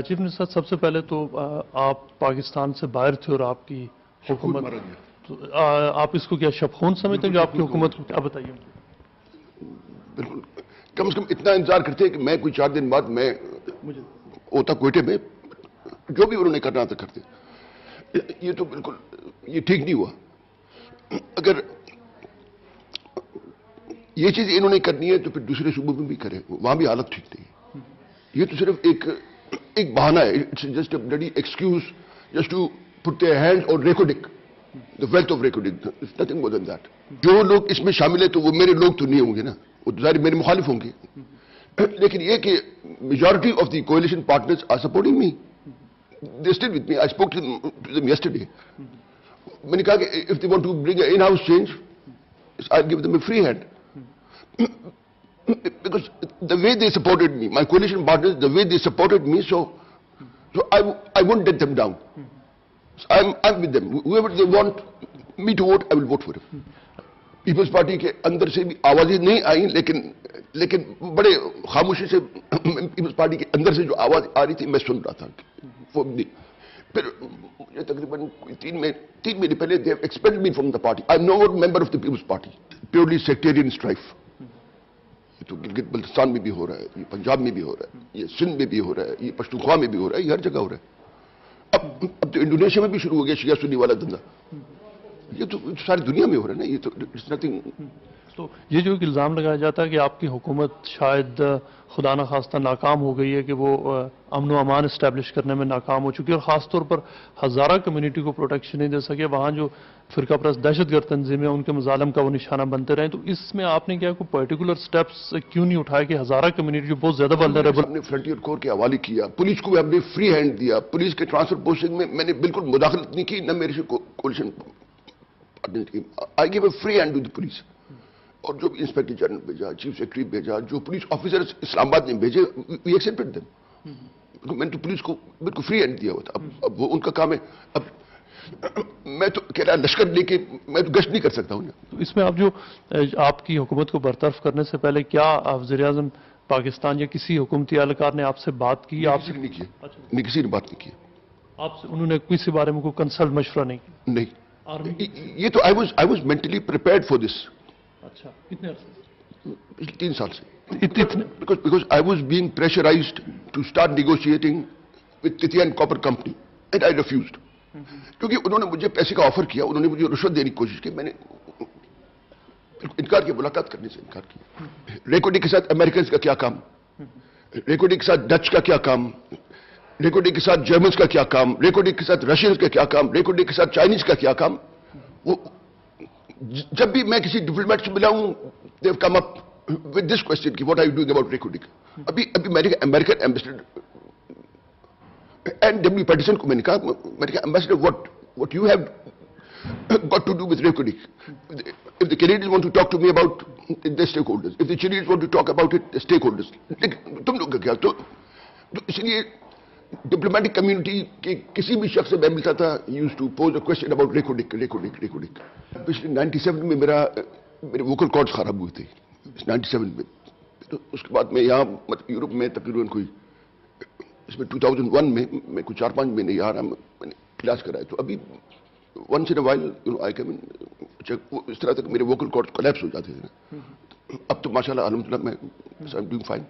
Chief minister سب سے پہلے تو آپ پاکستان سے باہر تھے اور آپ کی حکومت آپ اس کو کیا شبخون سمجھتے ہیں جو آپ کی حکومت کو؟ کیا بتائیے؟ بالکل، کم از کم اتنا انتظار کرتے ہیں کہ میں کوئی 4 دن بعد میں ہوتا کوئٹے میں جو بھی انہوں نے کرنا تھا کرتے. یہ تو بالکل یہ ٹھیک نہیں ہوا. اگر یہ چیز انہوں نے کرنی ہے تو پھر دوسرے صوبوں میں بھی کریں، وہاں بھی حالت ٹھیک نہیں ہے. یہ تو صرف ایک بہانہ ہے. It's just a bloody excuse just to put their hands on recording the wealth of recording. It's nothing more than that. جو لوگ اس میں شامل ہیں تو وہ میرے لوگ تو نہیں ہوں گے نا، وہ ظاہر میرے مخالف ہوں گے. لیکن یہ کہ majority of the coalition partners are supporting me. They still with me. I spoke to them yesterday. میں نے کہا کہ if they want to bring an in-house change, I'll give them a free hand. Because the way they supported me, my coalition partners, the way they supported me, so I won't let them down. I'm with them. Whoever they want me to vote, I will vote for him. Peoples party کے اندر سے بھی آوازیں نہیں آئیں، لیکن بڑے خاموشی سے پیپلز پارٹی کے اندر سے جو آواز آ رہی تھی میں سن رہا تھا. پھر مجھے تقریباً 3 مہینے پہلے they have expelled me from the party. I'm no more member of the People's Party. Purely sectarian strife. یہ تو گلگت بلتستان میں بھی ہو رہا ہے، یہ پنجاب میں بھی ہو رہا ہے، یہ سندھ میں بھی ہو رہا ہے، یہ پشتونخوا میں بھی ہو رہا ہے، یہ ہر جگہ ہو رہا ہے. اب تو انڈونیشیا میں بھی شروع ہو گیا شیعہ سنی والا دھندا. یہ تو ساری دنیا میں ہو رہا ہے نا. یہ تو اٹس نتھنگ. تو یہ جو ایک الزام لگایا جاتا ہے کہ آپ کی حکومت شاید خدا نخواستہ ناکام ہو گئی ہے، کہ وہ امن و امان اسٹیبلش کرنے میں ناکام ہو چکی ہے، اور خاص طور پر ہزارہ کمیونٹی کو پروٹیکشن نہیں دے سکے، وہاں جو فرقہ پرست دہشت گرد تنظیمیں ان کے مظالم کا وہ نشانہ بنتے رہے. تو اس میں آپ نے کیا کوئی پرٹیکولر سٹیپس کیوں نہیں اٹھائے کہ ہزارہ کمیونٹی جو بہت زیادہ ولنریبل؟ ہم نے فرنٹیئر کور کے حوالے کیا، پولیس کو ہم نے فری ہینڈ دیا. پولیس کے ٹرانسفر پوسٹنگ میں نے بالکل مداخلت نہیں کی، نہ میرے سے coalition I gave a free hand to the police. اور جو بھی انسپیکٹر جنرل بھیجا، چیف سیکرٹری بھیجا، جو پولیس آفیسر اسلام آباد نے بھیجے، وی ایکسیپٹڈ دیم. میں نے تو پولیس کو بالکل فری ہینڈ دیا ہوا تھا. اب وہ ان کا کام ہے. اب میں تو کہہ رہا لشکر لے کے میں تو گشت نہیں کر سکتا ہوں. تو اس میں آپ کی حکومت کو برطرف کرنے سے پہلے کیا وزیر اعظم پاکستان یا کسی حکومتی اہلکار نے آپ سے بات کی؟ آپ سے نہیں کیا، نہیں کسی نے بات نہیں کی. آپ سے انہوں نے کسی بارے میں کوئی کنسلٹ مشورہ نہیں کیا؟ نہیں. یہ تو I was mentally prepared for this. اچھا، کتنے عرصے؟ 3 سال سے. Because I was being pressurized to start negotiating with Titian Copper Company and I refused. کیونکہ انہوں نے مجھے پیسے کا آفر کیا، انہوں نے مجھے رشوت دینے کی کوشش کی، میں نے انکار کیا، ملاقات کرنے سے انکار کیا. ریکوڈی کے ساتھ امریکنز کا کیا کام، ریکوڈی کے ساتھ ڈچ کا کیا کام، ریکوڈی کے ساتھ جرمنز کا کیا کام، ریکوڈی کے ساتھ رشینز کا کیا کام، ریکوڈی کے ساتھ چائنیز کا کیا کام. وہ جب بھی میں کسی ڈپلومیٹ سے ملا ہوں they have come up with this question کہ what are you doing about ریکوڈی. ابھی میں نے کہا American ambassador and W Patterson کو میں نے کہا ambassador what you have got to do with Reko Diq. If the Canadians want to talk to me about their stakeholders, if the Chileans want to talk about it, the stakeholders. تم لوگ کا کیا؟ تو اس لیے ڈپلومیٹک کمیونٹی کے کسی بھی شخص سے میں ملتا تھا used to pose a question about ریکوڈی. پچھلے 97 میں میرے ووکل کارڈز خراب ہوئے تھے. 97 میں. تو اس کے بعد میں یہاں یورپ میں تقریباً کوئی اس میں 2001 میں کوئی 4-5 مہینے یہاں رہا، میں نے علاج کرایا. تو ابھی once in a while I come in اس طرح تک میرے ووکل کارڈز کولیپس ہو جاتے تھے. اب تو ماشاءاللہ الحمدللہ میں I'm doing fine.